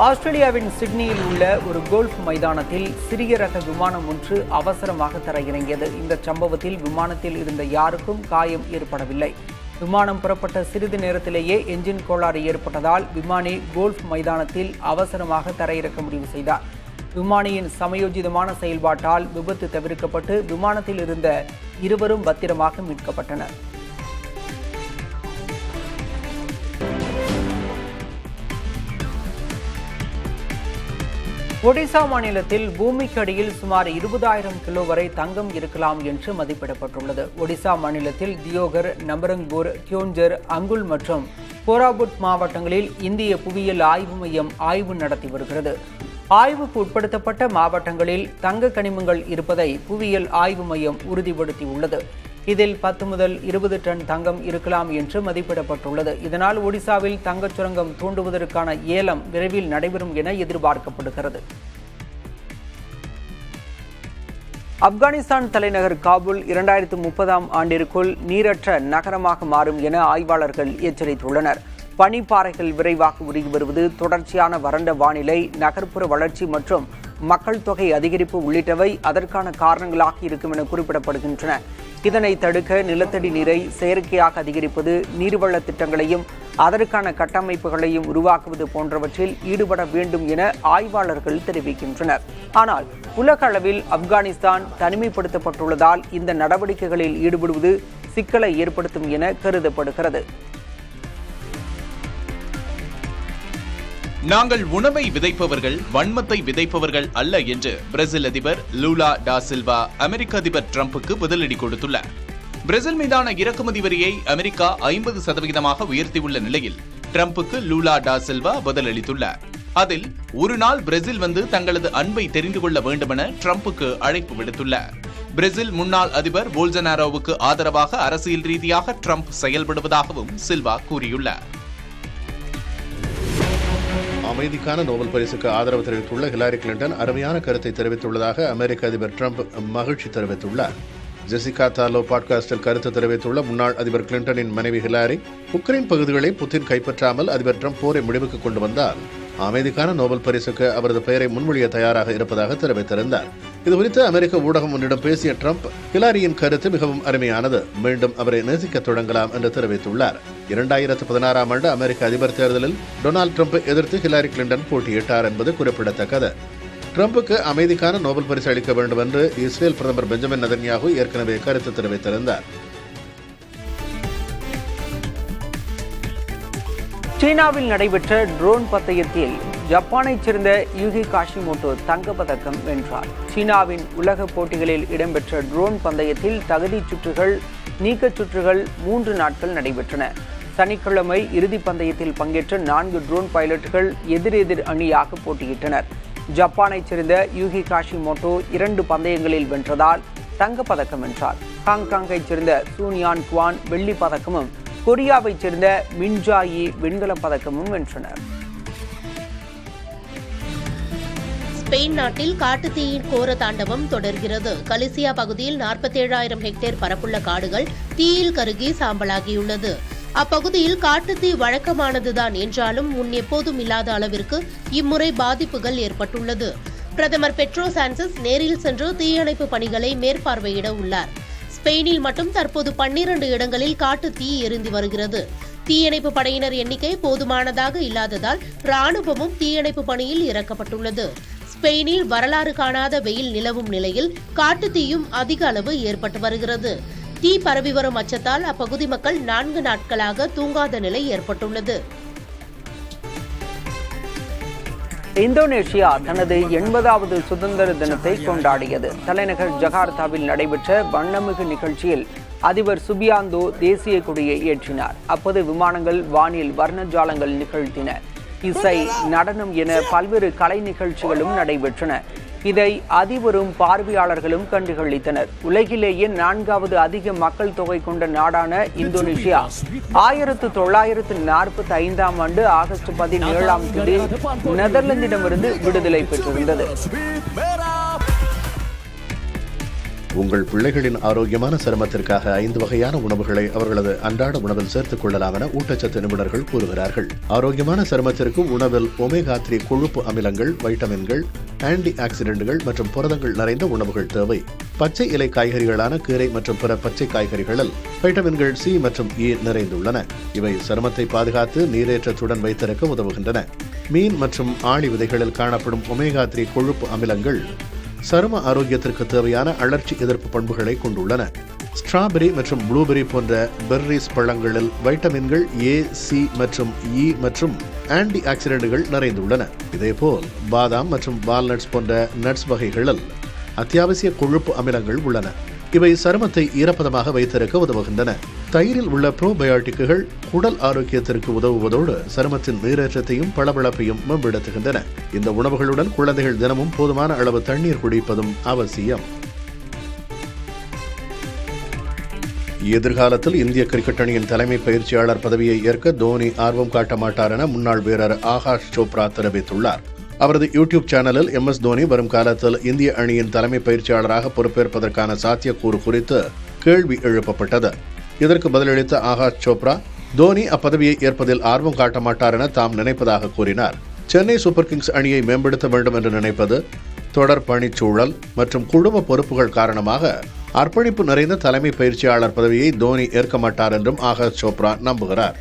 ஆஸ்திரேலியாவின் சிட்னியில் உள்ள ஒரு கோல்ஃப் மைதானத்தில் சிறிய ரக விமானம் ஒன்று அவசரமாக தரையிறங்கியது. இந்த சம்பவத்தில் விமானத்தில் இருந்த யாருக்கும் காயம் ஏற்படவில்லை. விமானம் புறப்பட்ட சிறிது நேரத்திலேயே என்ஜின் கோளாறு ஏற்பட்டதால் விமானி கோல்ஃப் மைதானத்தில் அவசரமாக தரையிறக்க முடிவு செய்தார். விமானியின் சமயோஜிதமான செயல்பாட்டால் விபத்து தவிர்க்கப்பட்டு விமானத்தில் இருந்த இருவரும் பத்திரமாக மீட்கப்பட்டனர். ஒடிசா மாநிலத்தில் பூமிக்கு அடியில் சுமார் 20,000 கிலோ வரை தங்கம் இருக்கலாம் என்று மதிப்பிடப்பட்டுள்ளது. ஒடிசா மாநிலத்தில் தியோகர், நபரங்பூர், கியோஞ்சர், அங்குல் மற்றும் கோராபுட் மாவட்டங்களில் இந்திய புவியியல் ஆய்வு மையம் ஆய்வு நடத்தி வருகிறது. ஆய்வுக்கு உட்படுத்தப்பட்ட மாவட்டங்களில் தங்க கனிமங்கள் இருப்பதை புவியியல் ஆய்வு மையம் உறுதிப்படுத்தியுள்ளது. இதில் 10 முதல் 20 டன் தங்கம் இருக்கலாம் என்று மதிப்பிடப்பட்டுள்ளது. இதனால் ஒடிசாவில் தங்கச் சுரங்கம் தூண்டுவதற்கான ஏலம் விரைவில் நடைபெறும் என எதிர்பார்க்கப்படுகிறது. ஆப்கானிஸ்தான் தலைநகர் காபூல் 2030ஆம் ஆண்டிற்குள் நீரற்ற நகரமாக மாறும் என ஆய்வாளர்கள் எச்சரித்துள்ளனர். பனிப்பாறைகள் விரைவாக உருகி வருவது, தொடர்ச்சியான வறண்ட வானிலை, நகர்ப்புற வளர்ச்சி மற்றும் மக்கள் தொகை அதிகரிப்பு உள்ளிட்டவை அதற்கான காரணங்களாக இருக்கும் என குறிப்பிடப்படுகின்றன. இதனை தடுக்க நிலத்தடி நீரை செயற்கையாக அதிகரிப்பது, நீர்வள திட்டங்களையும் அதற்கான கட்டமைப்புகளையும் உருவாக்குவது போன்றவற்றில் ஈடுபட வேண்டும் என ஆய்வாளர்கள் தெரிவிக்கின்றனர். ஆனால் உலக அளவில் ஆப்கானிஸ்தான் தனிமைப்படுத்தப்பட்டுள்ளதால் இந்த நடவடிக்கைகளில் ஈடுபடுவது சிக்கலை ஏற்படுத்தும் என கருதப்படுகிறது. நாங்கள் உணவை விதைப்பவர்கள், வன்மத்தை விதைப்பவர்கள் அல்ல என்று பிரேசில் அதிபர் லூலா டா சில்வா அமெரிக்க அதிபர் டிரம்புக்கு பதிலடி கொடுத்துள்ளார். பிரேசில் மீதான இறக்குமதி வரியை அமெரிக்கா 50% உயர்த்தியுள்ள நிலையில் டிரம்புக்கு லூலா டா சில்வா பதிலளித்துள்ளார். அதில் ஒரு நாள் பிரேசில் வந்து தங்களது அன்பை தெரிந்து கொள்ள வேண்டுமென டிரம்புக்கு அழைப்பு விடுத்துள்ளார். பிரேசில் முன்னாள் அதிபர் போல்சனாரோவுக்கு ஆதரவாக அரசியல் ரீதியாக டிரம்ப் செயல்படுவதாகவும் சில்வா கூறியுள்ளார். அமைதிக்கான நோபல் பரிசுக்கு ஆதரவு தெரிவித்துள்ள ஹிலாரி கிளின்டன் அருமையான கருத்தை தெரிவித்துள்ளதாக அமெரிக்க அதிபர் டிரம்ப் மகிழ்ச்சி தெரிவித்துள்ளார். ஜெசிகா தாலோ பாட்காஸ்டில் கருத்து தெரிவித்துள்ள முன்னாள் அதிபர் கிளின்டனின் மனைவி ஹிலாரி, உக்ரைன் பகுதிகளை புதின் கைப்பற்றாமல் அதிபர் டிரம்ப் போரை முடிவுக்கு கொண்டு வந்தால் அமைதிக்கான நோபல் பரிசுக்கு அவரது பெயரை முன்மொழிய தயாராக இருப்பதாக தெரிவித்திருந்தார். இதுகுறித்து அமெரிக்க ஊடகம் ஒன்றிடம் பேசிய டிரம்ப், ஹிலாரியின் கருத்து மிகவும் அருமையானது, மீண்டும் அவரை நேசிக்க தொடங்கலாம் என்று தெரிவித்துள்ளார். 2016ஆம் ஆண்டு அமெரிக்க அதிபர் தேர்தலில் டொனால்டு டிரம்பை எதிர்த்து ஹிலாரி கிளின்டன் போட்டியிட்டார் என்பது குறிப்பிடத்தக்கது. டிரம்புக்கு அமைதிக்கான நோபல் பரிசு அளிக்க வேண்டும் என்று இஸ்ரேல் பிரதமர் பெஞ்சமின் நெதன்யாகு ஏற்கனவே கருத்து தெரிவித்திருந்தார். சீனாவில் நடைபெற்ற ட்ரோன் பந்தயத்தில் ஜப்பானைச் சேர்ந்த யூகி காஷிமோட்டோ தங்கப்பதக்கம் வென்றார். சீனாவின் உலக போட்டிகளில் இடம்பெற்ற ட்ரோன் பந்தயத்தில் தகுதிச் சுற்றுகள், நீக்கச் சுற்றுகள் 3 நாட்கள் நடைபெற்றன. சனிக்கிழமை இறுதிப் பந்தயத்தில் பங்கேற்ற 4 ட்ரோன் பைலட்டுகள் எதிரெதிர் அணியாக போட்டியிட்டனர். ஜப்பானைச் சேர்ந்த யூகி காஷிமோட்டோ 2 பந்தயங்களில் வென்றதால் தங்கப்பதக்கம் வென்றார். ஹாங்காங்கைச் சேர்ந்த சூனியான் குவான் வெள்ளிப் பதக்கமும், கொரியாவைச் சேர்ந்த மின்ஜாயி வெண்கலப் பதக்கமும் வென்றனர். ஸ்பெயின் நாட்டில் காட்டுத்தீயின் கோர தாண்டவம் தொடர்கிறது. கலிசியா பகுதியில் 47,000 ஹெக்டேர் பரப்புள்ள காடுகள் தீயில் கருகி சாம்பலாகியுள்ளது. அப்பகுதியில் காட்டுத்தீ வழக்கமானதுதான் என்றாலும் முன் எப்போதும் இல்லாத அளவிற்கு இம்முறை பாதிப்புகள் ஏற்பட்டுள்ளது. பிரதமர் பெட்ரோ சான்சஸ் நேரில் சென்று தீயணைப்பு பணிகளை மேற்பார்வையிட உள்ளார். ஸ்பெயினில் மட்டும் தற்போது 12 இடங்களில் காட்டு தீ எரிந்து வருகிறது. தீயணைப்பு படையினர் எண்ணிக்கை போதுமானதாக இல்லாததால் ராணுவமும் தீயணைப்பு பணியில் இறக்கப்பட்டுள்ளது. ஸ்பெயினில் வரலாறு காணாத வெயில் நிலவும் நிலையில் காட்டு தீயும் அதிக அளவு ஏற்பட்டு வருகிறது. தீ பரவி வரும் அச்சத்தால் அப்பகுதி மக்கள் 4 நாட்களாக தூங்காத நிலை ஏற்பட்டுள்ளது. இந்தோனேஷியா தனது 80வது சுதந்திர தினத்தை கொண்டாடியது. தலைநகர் ஜகார்த்தாவில் நடைபெற்ற வண்ணமிகு நிகழ்ச்சியில் அதிபர் சுபியாந்தோ தேசிய கொடியை ஏற்றினார். அப்போது விமானங்கள் வானில் வர்ணஜாலங்கள் நிகழ்த்தின. இசை, நடனம் என பல்வேறு கலை நிகழ்ச்சிகளும் நடைபெற்றன. இதை அதிபரும் பார்வையாளர்களும் கண்டுகளித்தனர். உலகிலேயே 4வது அதிக மக்கள் தொகை கொண்ட நாடான இந்தோனேஷியா 1945ஆம் ஆண்டு ஆகஸ்ட் 17ஆம் தேதி நெதர்லாந்திடமிருந்து விடுதலை பெற்றிருந்தது. உங்கள் பிள்ளைகளின் ஆரோக்கியமான சருமத்திற்காக 5 வகையான உணவுகளை அவர்களது அன்றாட உணவில் சேர்த்துக் கொள்ளலாம் என ஊட்டச்சத்து நிபுணர்கள் கூறுகிறார்கள். ஆரோக்கியமான சருமத்திற்கு உணவில் ஒமேகா-3 கொழுப்பு அமிலங்கள், வைட்டமின்கள், ஆன்டி ஆக்சிடென்ட்கள் மற்றும் புரதங்கள் நிறைந்த உணவுகள் தேவை. பச்சை இலை காய்கறிகளான கீரை மற்றும் பிற பச்சை காய்கறிகளில் வைட்டமின்கள் சி மற்றும் இ நிறைந்துள்ளன. இவை சருமத்தை பாதுகாத்து நீரேற்றத்துடன் வைத்திருக்க உதவுகின்றன. மீன் மற்றும் ஆளி விதைகளில் காணப்படும் ஒமேகா-3 கொழுப்பு அமிலங்கள் சரும ஆரோக்கியத்திற்கு தேவையான அழற்சி எதிர்ப்பு பண்புகளை கொண்டுள்ளன. ஸ்ட்ராபெரி மற்றும் ப்ளூபெரி போன்ற பெர்ரிஸ் பழங்களில் வைட்டமின்கள் ஏ, சி மற்றும் இ மற்றும் ஆன்டி ஆக்சிடென்ட்கள் நிறைந்துள்ளன. இதேபோல் பாதாம் மற்றும் வால்நட்ஸ் போன்ற நட்ஸ் வகைகளில் அத்தியாவசிய கொழுப்பு அமிலங்கள் உள்ளன. இவை சருமத்தை ஈரப்பதமாக வைத்திருக்க உதவுகின்றன. தயிரில் உள்ள ப்ரோபயோட்டிக்குகள் குடல் ஆரோக்கியத்திற்கு உதவுவதோடு சருமத்தின் நீரேற்றத்தையும் பளபளப்பையும் மேம்படுத்துகின்றன. இந்த உணவுகளுடன் குழந்தைகள் தினமும் போதுமான அளவு தண்ணீர் குடிப்பதும் அவசியம். எதிர்காலத்தில் இந்திய கிரிக்கெட் அணியின் தலைமை பயிற்சியாளர் பதவியை ஏற்க தோனி ஆர்வம் காட்ட மாட்டார் என முன்னாள் வீரர் ஆகாஷ் சோப்ரா தெரிவித்துள்ளார். அவரது யூடியூப் சேனலில் எம்.எஸ். தோனி வரும் காலத்தில் இந்திய அணியின் தலைமை பயிற்சியாளராக பொறுப்பேற்பதற்கான சாத்தியக்கூறு குறித்து கேள்வி எழுப்பப்பட்டது. இதற்கு பதிலளித்த ஆகாஷ் சோப்ரா, தோனி அப்பதவியை ஏற்பதில் ஆர்வம் காட்ட மாட்டார் என தாம் நினைப்பதாக கூறினார். சென்னை சூப்பர் கிங்ஸ் அணியை மேம்படுத்த வேண்டும் என்று நினைப்பது, தொடர் பணிச்சூழல் மற்றும் குடும்ப பொறுப்புகள் காரணமாக அர்ப்பணிப்பு நிறைந்த தலைமை பயிற்சியாளர் பதவியை தோனி ஏற்க மாட்டார் என்றும் ஆகாஷ் சோப்ரா நம்புகிறார்.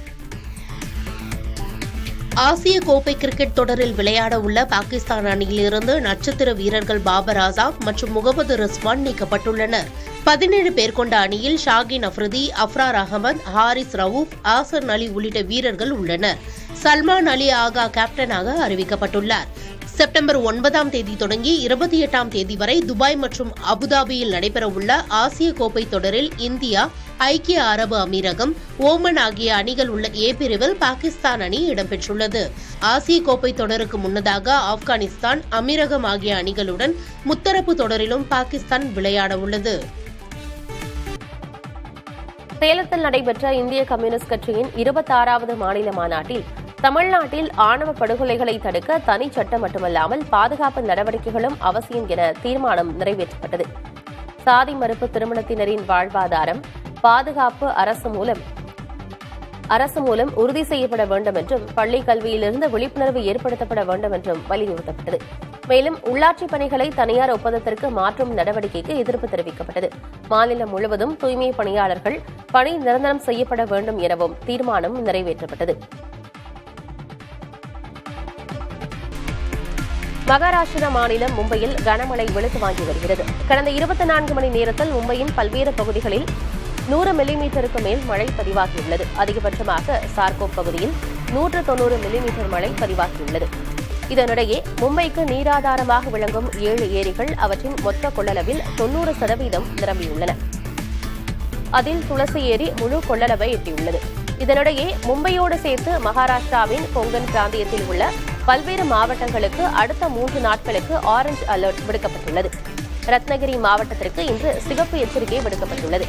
ஆசிய கோப்பை கிரிக்கெட் தொடரில் விளையாட உள்ள பாகிஸ்தான் அணியிலிருந்து நட்சத்திர வீரர்கள் பாபர் ஆசாம் மற்றும் முகமது ரிஸ்வான் நீக்கப்பட்டுள்ளனர். 17 பேர் கொண்ட அணியில் ஷாகின் அஃப்ரிதி, அஃப்ரார் அகமது, ஹாரிஸ் ரவூப், ஆசர் அலி உள்ளிட்ட வீரர்கள் உள்ளனர். சல்மான் அலி ஆகா கேப்டனாக அறிவிக்கப்பட்டுள்ளார். செப்டம்பர் 9ஆம் தேதி தொடங்கி 28ஆம் தேதி வரை துபாய் மற்றும் அபுதாபியில் நடைபெறவுள்ள ஆசிய கோப்பை தொடரில் இந்தியா, ஐக்கிய அரபு அமீரகம், ஓமன் ஆகிய அணிகள் உள்ள ஏ பிரிவில் பாகிஸ்தான் அணி இடம்பெற்றுள்ளது. ஆசிய கோப்பை தொடருக்கு முன்னதாக ஆப்கானிஸ்தான், அமீரகம் ஆகிய அணிகளுடன் முத்தரப்பு தொடரிலும் பாகிஸ்தான் விளையாட உள்ளது. சேலத்தில் நடைபெற்ற இந்திய கம்யூனிஸ்ட் கட்சியின் 26வது மாநில மாநாட்டில் தமிழ்நாட்டில் ஆணவ படுகொலைகளை தடுக்க தனி சட்டம் மட்டுமல்லாமல் பாதுகாப்பு நடவடிக்கைகளும் அவசியம் என தீர்மானம் நிறைவேற்றப்பட்டது. சாதி மறுப்பு திருமணத்தினரின் வாழ்வாதாரம் பாதுகாப்பு அரசு மூலம் உறுதி செய்யப்பட வேண்டும் என்றும் பள்ளிக் கல்வியிலிருந்து விழிப்புணர்வு ஏற்படுத்தப்பட வேண்டும் என்றும் வலியுறுத்தப்பட்டது. மேலும் உள்ளாட்சிப் பணிகளை தனியார் ஒப்பந்தத்திற்கு மாற்றும் நடவடிக்கைக்கு எதிர்ப்பு தெரிவிக்கப்பட்டது. மாநிலம் முழுவதும் தூய்மை பணியாளர்கள் பணி நிரந்தரம் செய்யப்பட வேண்டும் எனவும் தீர்மானம் நிறைவேற்றப்பட்டது. மகாராஷ்டிரா மாநிலம் மும்பையில் கனமழை வெளுத்து வாங்கி வருகிறது. கடந்த 24 மணி நேரத்தில் மும்பையின் பல்வேறு பகுதிகளில் 100 மில்லிமீட்டருக்கு மேல் மழை பதிவாகியுள்ளது. அதிகபட்சமாக சார்கோப் பகுதியில் 190 மில்லிமீட்டர் மழை பதிவாகியுள்ளது. இதனிடையே மும்பைக்கு நீராதாரமாக விளங்கும் 7 ஏரிகள் அவற்றின் மொத்த கொள்ளளவில் 90% நிரம்பியுள்ளன. அதில் துளசி ஏரி முழு கொள்ளளவை எட்டியுள்ளது. இதனிடையே மும்பையோடு சேர்த்து மகாராஷ்டிராவின் கொங்கன் பிராந்தியத்தில் உள்ள பல்வேறு மாவட்டங்களுக்கு அடுத்த 3 நாட்களுக்கு ஆரஞ்ச் அலர்ட் விடுக்கப்பட்டுள்ளது. ரத்னகிரி மாவட்டத்திற்கு இன்று சிவப்பு எச்சரிக்கை விடுக்கப்பட்டுள்ளது.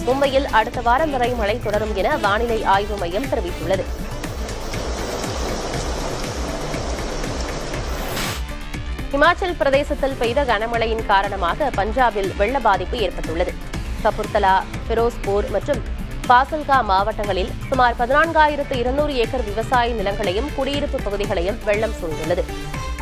மும்பையில் அடுத்த வாரம் வரை மழை தொடரும் என வானிலை ஆய்வு மையம் தெரிவித்துள்ளது. இமாச்சல் பிரதேசத்தில் பெய்த கனமழையின் காரணமாக பஞ்சாபில் வெள்ள பாதிப்பு ஏற்பட்டுள்ளது. கபூர்தலா, ஃபிரோஸ்பூர் மற்றும் பாசல்கா மாவட்டங்களில் சுமார் 14,200 ஏக்கர் விவசாய நிலங்களையும் குடியிருப்பு பகுதிகளையும் வெள்ளம் சூழ்ந்துள்ளது.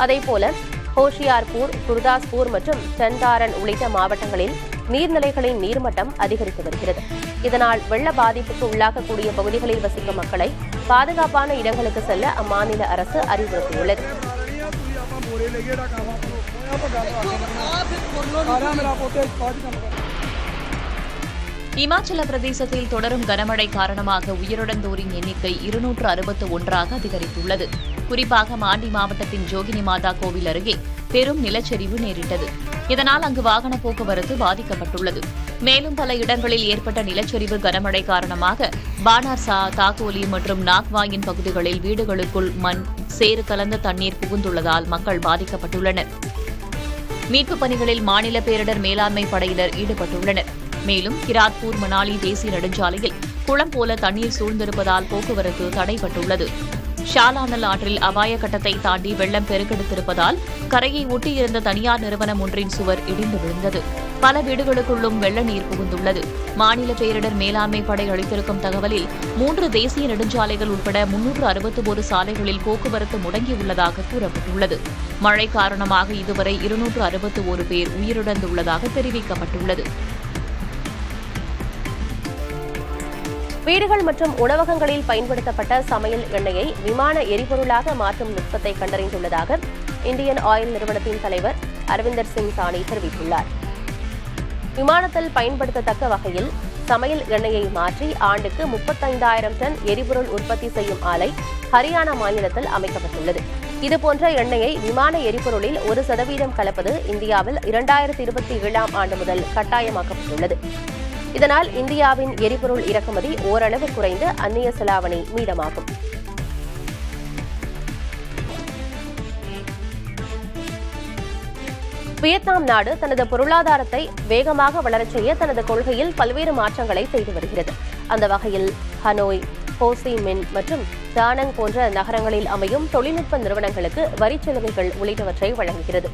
அதேபோல ஹோஷியார்பூர், குர்தாஸ்பூர் மற்றும் டண்டாரன் உள்ளிட்ட மாவட்டங்களில் நீர்நிலைகளின் நீர்மட்டம் அதிகரித்து வருகிறது. இதனால் வெள்ள பாதிப்புக்கு உள்ளாகக்கூடிய பகுதிகளில் வசிக்கும் மக்களை பாதுகாப்பான இடங்களுக்கு செல்ல அம்மாநில அரசு அறிவுறுத்தியுள்ளது. இமாச்சல பிரதேசத்தில் தொடரும் கனமழை காரணமாக உயிரிழந்தோரின் எண்ணிக்கை 261ஆக அதிகரித்துள்ளது. குறிப்பாக மாண்டி மாவட்டத்தின் ஜோகினி மாதா கோவில் அருகே பெரும் நிலச்சரிவு நேரிட்டது. இதனால் அங்கு வாகன போக்குவரத்து பாதிக்கப்பட்டுள்ளது. மேலும் பல இடங்களில் ஏற்பட்ட நிலச்சரிவு கனமழை காரணமாக பானார்சா, தாக்கோலி மற்றும் நாக்வாயின் பகுதிகளில் வீடுகளுக்குள் மண், சேறு கலந்த தண்ணீர் புகுந்துள்ளதால் மக்கள் பாதிக்கப்பட்டுள்ளனர். மீட்புப் பணிகளில் மாநில பேரிடர் மேலாண்மை படையினர் ஈடுபட்டுள்ளனர். மேலும் கிராத்பூர் மணாலி தேசிய நெடுஞ்சாலையில் குளம் போல தண்ணீர் சூழ்ந்திருப்பதால் போக்குவரத்து தடைபட்டுள்ளது. ஷாலானல் ஆற்றில் அபாய கட்டத்தை தாண்டி வெள்ளம் பெருக்கெடுத்திருப்பதால் கரையை ஒட்டியிருந்த தனியார் நிறுவனம் ஒன்றின் சுவர் இடிந்து விழுந்தது. பல வீடுகளுக்குள்ளும் வெள்ள நீர் புகுந்துள்ளது. மாநில பேரிடர் மேலாண்மை படை அளித்திருக்கும் தகவலில் 3 தேசிய நெடுஞ்சாலைகள் உட்பட 361 சாலைகளில் போக்குவரத்து முடங்கியுள்ளதாக கூறப்பட்டுள்ளது. மழை காரணமாக இதுவரை 261 பேர் உயிரிழந்துள்ளதாக தெரிவிக்கப்பட்டுள்ளது. வீடுகள் மற்றும் உணவகங்களில் பயன்படுத்தப்பட்ட சமையல் எண்ணெயை விமான எரிபொருளாக மாற்றும் நுட்பத்தை கண்டறிந்துள்ளதாக இந்தியன் ஆயில் நிறுவனத்தின் தலைவர் அரவிந்தர் சிங் சானி தெரிவித்துள்ளார். விமானத்தில் பயன்படுத்தத்தக்க வகையில் சமையல் எண்ணெயை மாற்றி ஆண்டுக்கு 35,000 டன் எரிபொருள் உற்பத்தி செய்யும் ஆலை ஹரியானா மாநிலத்தில் அமைக்கப்பட்டுள்ளது. இதுபோன்ற எண்ணெயை விமான எரிபொருளில் 1% கலப்பது இந்தியாவில் 2027ஆம் ஆண்டு முதல் கட்டாயமாக்கப்பட்டுள்ளது. இதனால் இந்தியாவின் எரிபொருள் இறக்குமதி ஓரளவு குறைந்து அந்நிய செலாவணி மீதமாகும். வியட்நாம் நாடு தனது பொருளாதாரத்தை வேகமாக வளரச் செய்ய தனது கொள்கையில் பல்வேறு மாற்றங்களை செய்து வருகிறது. அந்த வகையில் ஹனோய், ஹோ சி மின் மற்றும் டானங் போன்ற நகரங்களில் அமையும் தொழில்நுட்ப நிறுவனங்களுக்கு வரிச் சலுகைகள் உள்ளிட்டவற்றை வழங்குகிறது.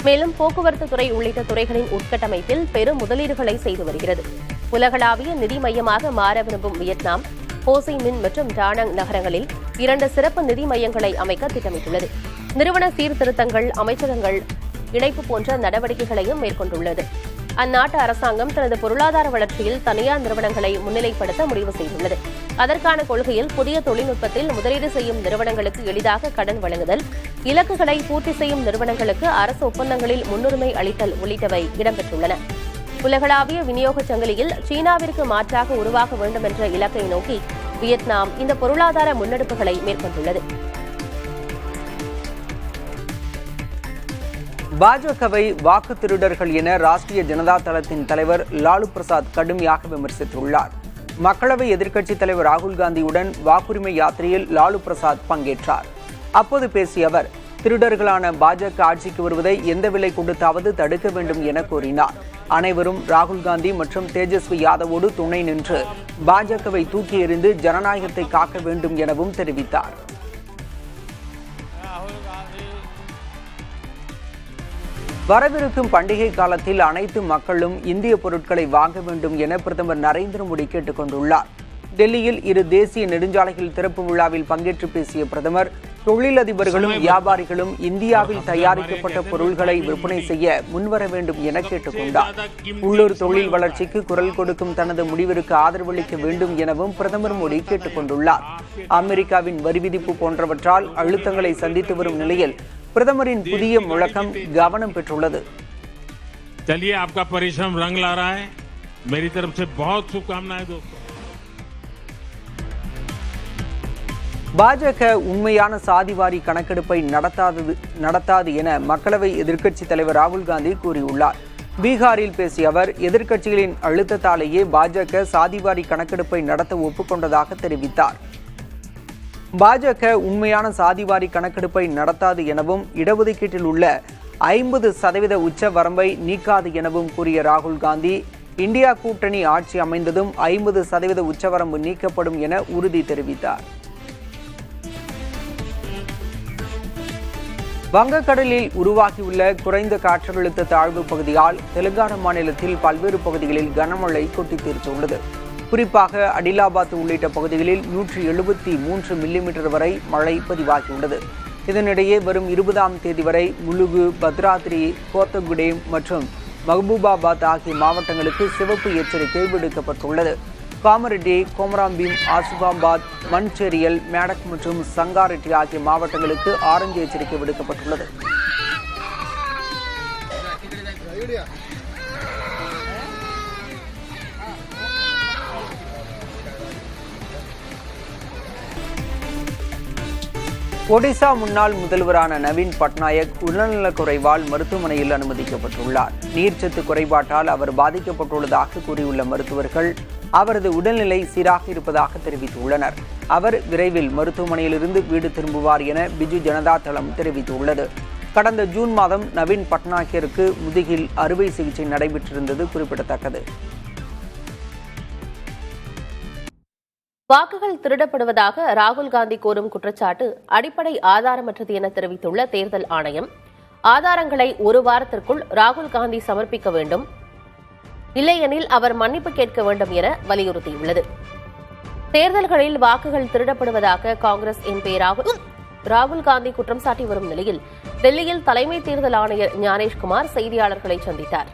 மேலும் போக்குவரத்து துறை உள்ளிட்ட துறைகளின் உட்கட்டமைப்பில் பெரும் முதலீடுகளை செய்து வருகிறது. உலகளாவிய நிதி மையமாக மாற விரும்பும் வியட்நாம் ஹோ சி மின் மற்றும் டானங் நகரங்களில் 2 சிறப்பு நிதி மையங்களை அமைக்க திட்டமிட்டுள்ளது. நிறுவன சீர்திருத்தங்கள், அமைச்சகங்கள் இணைப்பு போன்ற நடவடிக்கைகளையும் மேற்கொண்டுள்ளது. அந்நாட்டு அரசாங்கம் தனது பொருளாதார வளர்ச்சியில் தனியார் நிறுவனங்களை முன்னிலைப்படுத்த முடிவு செய்துள்ளது. அதற்கான கொள்கையில் புதிய தொழில்நுட்பத்தில் முதலீடு செய்யும் நிறுவனங்களுக்கு எளிதாக கடன் வழங்குதல், இலக்குகளை பூர்த்தி செய்யும் நிறுவனங்களுக்கு அரசு ஒப்பந்தங்களில் முன்னுரிமை அளித்தல் உள்ளிட்டவை இடம்பெற்றுள்ளன. உலகளாவிய விநியோக சங்கிலியில் சீனாவிற்கு மாற்றாக உருவாக வேண்டும் என்ற இலக்கை நோக்கி வியட்நாம் இந்த பொருளாதார முன்னெடுப்புகளை மேற்கொண்டுள்ளது. பாஜகவை வாக்கு திருடர்கள் என ராஷ்டிரிய ஜனதா தளத்தின் தலைவர் லாலு பிரசாத் கடுமையாக விமர்சித்துள்ளார். மக்களவை எதிர்க்கட்சித் தலைவர் ராகுல் காந்தியுடன் வாக்குரிமை யாத்திரையில் லாலு பிரசாத் பங்கேற்றார். அப்போது பேசிய அவர், திருடர்களான பாஜக ஆட்சிக்கு வருவதை எந்த விலை கொடுத்தாவது தடுக்க வேண்டும் என கூறினார். அனைவரும் ராகுல் காந்தி மற்றும் தேஜஸ்வி யாதவோடு துணை நின்று பாஜகவை தூக்கி எறிந்து ஜனநாயகத்தை காக்க வேண்டும் எனவும் தெரிவித்தார். வரவிருக்கும் பண்டிகை காலத்தில் அனைத்து மக்களும் இந்திய பொருட்களை வாங்க வேண்டும் என பிரதமர் நரேந்திர மோடி கேட்டுக் கொண்டுள்ளார். டெல்லியில் 2 தேசிய நெடுஞ்சாலைகள் திறப்பு விழாவில் பங்கேற்று பேசிய பிரதமர், தொழிலதிபர்களும் வியாபாரிகளும் இந்தியாவில் தயாரிக்கப்பட்ட பொருட்களை விற்பனை செய்ய முன்வர வேண்டும் என கேட்டுக் கொண்டார். உள்ளூர் தொழில் வளர்ச்சிக்கு குரல் கொடுக்கும் தனது முடிவிற்கு ஆதரவளிக்க வேண்டும் எனவும் பிரதமர் மோடி கேட்டுக் கொண்டுள்ளார். அமெரிக்காவின் வரி விதிப்பு போன்றவற்றால் அழுத்தங்களை சந்தித்து வரும் நிலையில் பிரதமரின் புதிய முழக்கம் கவனம் பெற்றுள்ளது. चलिए, आपका परिश्रम रंग ला रहा है. मेरी तरफ से बहुत शुभकामनाएं दोस्तों. பாஜக உண்மையான சாதிவாரி கணக்கெடுப்பை நடத்தாது என மக்களவை எதிர்க்கட்சித் தலைவர் ராகுல் காந்தி கூறியுள்ளார். பீகாரில் பேசிய அவர், எதிர்க்கட்சிகளின் அழுத்தத்தாலேயே பாஜக சாதிவாரி கணக்கெடுப்பை நடத்த ஒப்புக்கொண்டதாக தெரிவித்தார். பாஜக உண்மையான சாதிவாரி கணக்கெடுப்பை நடத்தாது எனவும் இடஒதுக்கீட்டில் உள்ள 50% உச்ச வரம்பை நீக்காது எனவும் கூறிய ராகுல் காந்தி, இந்தியா கூட்டணி ஆட்சி அமைந்ததும் 50% உச்சவரம்பு நீக்கப்படும் என உறுதி தெரிவித்தார். வங்கக்கடலில் உருவாகியுள்ள குறைந்த காற்றழுத்த தாழ்வு பகுதியால் தெலுங்கானா மாநிலத்தில் பல்வேறு பகுதிகளில் கனமழை கொட்டி தீர்த்துள்ளது. குறிப்பாக அடிலாபாத் உள்ளிட்ட பகுதிகளில் 173 மில்லிமீட்டர் வரை மழை பதிவாகியுள்ளது. இதனிடையே வரும் 20ஆம் தேதி வரை முலுகு, பத்ராத்ரி, கோத்தகுடேம் மற்றும் மஹபூபாபாத் ஆகிய மாவட்டங்களுக்கு சிவப்பு எச்சரிக்கை விடுக்கப்பட்டுள்ளது. காமரெட்டி, கோமராம்பீம், ஆசிஃபாபாத், மன்சேரியல், மேடக் மற்றும் சங்காரெட்டி ஆகிய மாவட்டங்களுக்கு ஆரஞ்சு எச்சரிக்கை விடுக்கப்பட்டுள்ளது. ஒடிசா முன்னாள் முதல்வரான நவீன் பட்நாயக் உடல்நலக் குறைவால் மருத்துவமனையில் அனுமதிக்கப்பட்டுள்ளார். நீர்ச்சத்து குறைபாட்டால் அவர் பாதிக்கப்பட்டுள்ளதாக கூறியுள்ள மருத்துவர்கள் அவரது உடல்நிலை சீராக இருப்பதாக தெரிவித்துள்ளனர். அவர் விரைவில் மருத்துவமனையிலிருந்து வீடு திரும்புவார் என பிஜு ஜனதா தளம் தெரிவித்துள்ளது. கடந்த ஜூன் மாதம் நவீன் பட்நாயக்கிற்கு முதுகில் அறுவை சிகிச்சை நடைபெற்றிருந்தது குறிப்பிடத்தக்கது. வாக்குகள் திருடப்படுவதாக ராகுல் காந்தி கூறும் குற்றச்சாட்டு அடிப்படை ஆதாரமற்றது என தெரிவித்துள்ள தேர்தல் ஆணையம், ஆதாரங்களை 1 வாரத்திற்குள் ராகுல் காந்தி சமர்ப்பிக்க வேண்டும். இல்லையெனில் அவர் மன்னிப்பு கேட்க வேண்டும் என வலியுறுத்தியுள்ளது. தேர்தல்களில் வாக்குகள் திருடப்படுவதாக காங்கிரஸ் எம்பி ராகுல் காந்தி குற்றம் சாட்டி வரும் நிலையில் டெல்லியில் தலைமை தேர்தல் ஆணையர் ஞானேஷ்குமார் செய்தியாளர்களை சந்தித்தார்.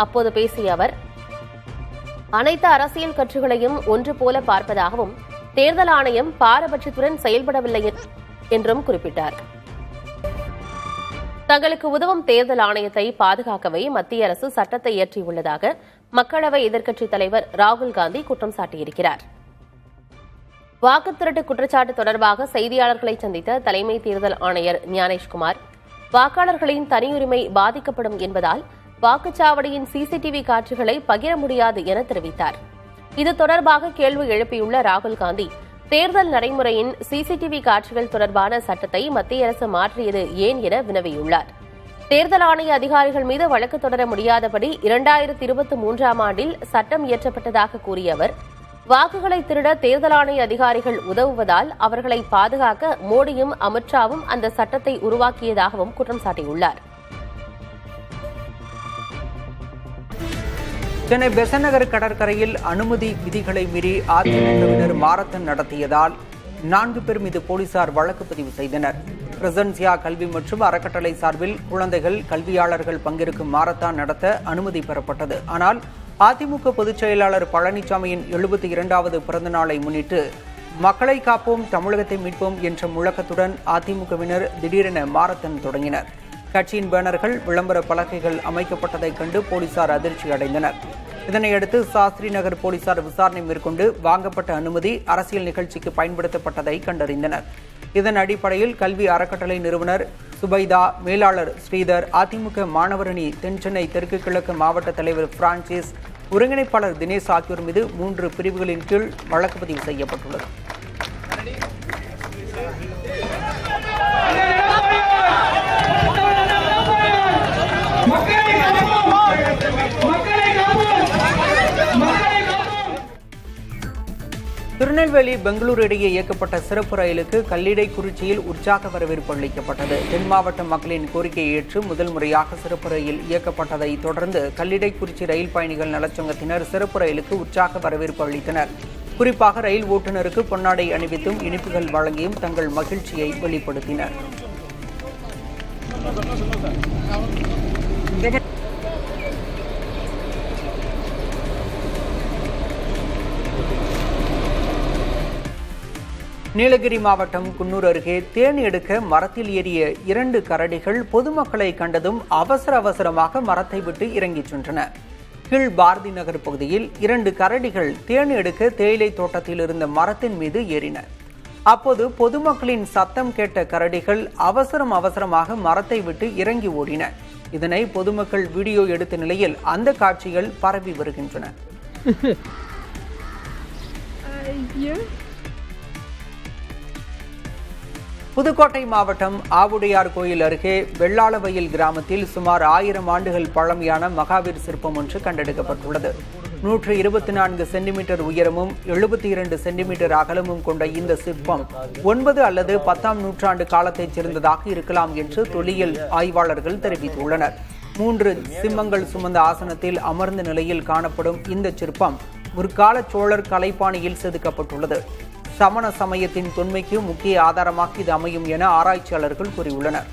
அப்போது பேசிய அவர், அனைத்து அரசியல் கட்சிகளையும் ஒன்று போல பார்ப்பதாகவும் தேர்தல் ஆணையம் பாரபட்சத்துடன் செயல்படவில்லை என்றும் குறிப்பிட்டார். தங்களுக்கு உதவும் தேர்தல் ஆணையத்தை பாதுகாக்கவே மத்திய அரசு சட்டத்தை இயற்றியுள்ளதாக மக்களவை எதிர்க்கட்சித் தலைவர் ராகுல் காந்தி குற்றம் சாட்டியிருக்கிறார். வாக்கு திருட்டு குற்றச்சாட்டு தொடர்பாக செய்தியாளர்களை சந்தித்த தலைமை தேர்தல் ஆணையர் ஞானேஷ்குமார், வாக்காளர்களின் தனியுரிமை பாதிக்கப்படும் என்பதால் வாக்குச்சாவடியின் சிசிடிவி காட்சிகளை பகிர முடியாது என தெரிவித்தார். இது தொடர்பாக கேள்வி எழுப்பியுள்ள ராகுல் காந்தி, தேர்தல் நடைமுறையின் சிசிடிவி காட்சிகள் தொடர்பான சட்டத்தை மத்திய அரசு மாற்றியது ஏன் என வினவியுள்ளார். தேர்தல் ஆணைய அதிகாரிகள் மீது வழக்கு தொடர முடியாதபடி 2023ஆம் ஆண்டில் சட்டம் இயற்றப்பட்டதாக கூறிய அவர், வாக்குகளை திருட தேர்தல் ஆணைய அதிகாரிகள் உதவுவதால் அவர்களை பாதுகாக்க மோடியும் அமித்ஷாவும் அந்த சட்டத்தை உருவாக்கியதாகவும் குற்றம் சாட்டியுள்ளார். சென்னை பெசநகர் கடற்கரையில் அனுமதி விதிகளை மீறி அதிமுகவினர் மாரத்தான் நடத்தியதால் 4 பேர் மீது போலீசார் வழக்கு பதிவு செய்தனர். பிரசன்சியா கல்வி மற்றும் அறக்கட்டளை சார்பில் குழந்தைகள், கல்வியாளர்கள் பங்கேற்கும் மாரத்தான் நடத்த அனுமதி பெறப்பட்டது. ஆனால் அதிமுக பொதுச் செயலாளர் பழனிசாமியின் 72வது பிறந்த நாளை முன்னிட்டு மக்களை காப்போம், தமிழகத்தை மீட்போம் என்ற முழக்கத்துடன் அதிமுகவினர் திடீரென மாரத்தான் தொடங்கினர். கட்சியின் பேனர்கள், விளம்பர பலகைகள் அமைக்கப்பட்டதைக் கண்டு போலீசார் அதிர்ச்சி அடைந்தனர். இதனையடுத்து சாஸ்திரி நகர் போலீசார் விசாரணை மேற்கொண்டு வாங்கப்பட்ட அனுமதி அரசியல் நிகழ்ச்சிக்கு பயன்படுத்தப்பட்டதை கண்டறிந்தனர். இதன் அடிப்படையில் கல்வி அறக்கட்டளை நிறுவனர் சுபைதா, மேலாளர் ஸ்ரீதர், அதிமுக மாணவரணி தென்சென்னை தெற்கு கிழக்கு மாவட்ட தலைவர் பிரான்சிஸ், ஒருங்கிணைப்பாளர் தினேஷ் ஆகியோர் மீது 3 பிரிவுகளின் கீழ் வழக்கு பதிவு செய்யப்பட்டுள்ளது. திருநெல்வேலி பெங்களூரு இடையே இயக்கப்பட்ட சிறப்பு ரயிலுக்கு கல்லிடைக்குறிச்சியில் உற்சாக வரவேற்பு அளிக்கப்பட்டது. தென் மாவட்ட மக்களின் கோரிக்கையை ஏற்று முதல் முறையாக சிறப்பு ரயில் இயக்கப்பட்டதை தொடர்ந்து கல்லிடைக்குறிச்சி ரயில் பயணிகள் நலச்சங்கத்தினர் சிறப்பு ரயிலுக்கு உற்சாக வரவேற்பு அளித்தனர். குறிப்பாக ரயில் ஓட்டுநருக்கு பொன்னாடை அணிவித்தும் இனிப்புகள் வழங்கியும் தங்கள் மகிழ்ச்சியை வெளிப்படுத்தினர். நீலகிரி மாவட்டம் குன்னூர் அருகே தேனி எடுக்க மரத்தில் ஏறிய 2 கரடிகள் பொதுமக்களை கண்டதும் அவசரமாக மரத்தை விட்டு இறங்கிச் சென்றன. கீழ் பாரதி நகர் பகுதியில் 2 கரடிகள் தேனி எடுக்க தேயிலை தோட்டத்தில் இருந்த மரத்தின் மீது ஏறின. அப்போது பொதுமக்களின் சத்தம் கேட்ட கரடிகள் அவசரமாக மரத்தை விட்டு இறங்கி ஓடின. இதனை பொதுமக்கள் வீடியோ எடுத்த நிலையில் அந்த காட்சிகள் பரவி வருகின்றன. புதுக்கோட்டை மாவட்டம் ஆவுடையார் கோயில் அருகே வெள்ளாளவயல் கிராமத்தில் சுமார் 1000 ஆண்டுகள் பழமையான மகாவீர் சிற்பம் ஒன்று கண்டெடுக்கப்பட்டுள்ளது. 124 சென்டிமீட்டர் உயரமும் 72 சென்டிமீட்டர் அகலமும் கொண்ட இந்த சிற்பம் 9 அல்லது 10ஆம் நூற்றாண்டு காலத்தைச் சேர்ந்ததாக இருக்கலாம் என்று தொல்லியல் ஆய்வாளர்கள் தெரிவித்துள்ளனர். 3 சிம்மங்கள் சுமந்த ஆசனத்தில் அமர்ந்த நிலையில் காணப்படும் இந்த சிற்பம் முற்கால சோழர் கலைப்பாணியில் செதுக்கப்பட்டுள்ளது. சமண சமயத்தின் தொன்மைக்கு முக்கிய ஆதாரமாக இது அமையும் என ஆராய்ச்சியாளர்கள் கூறியுள்ளனர்.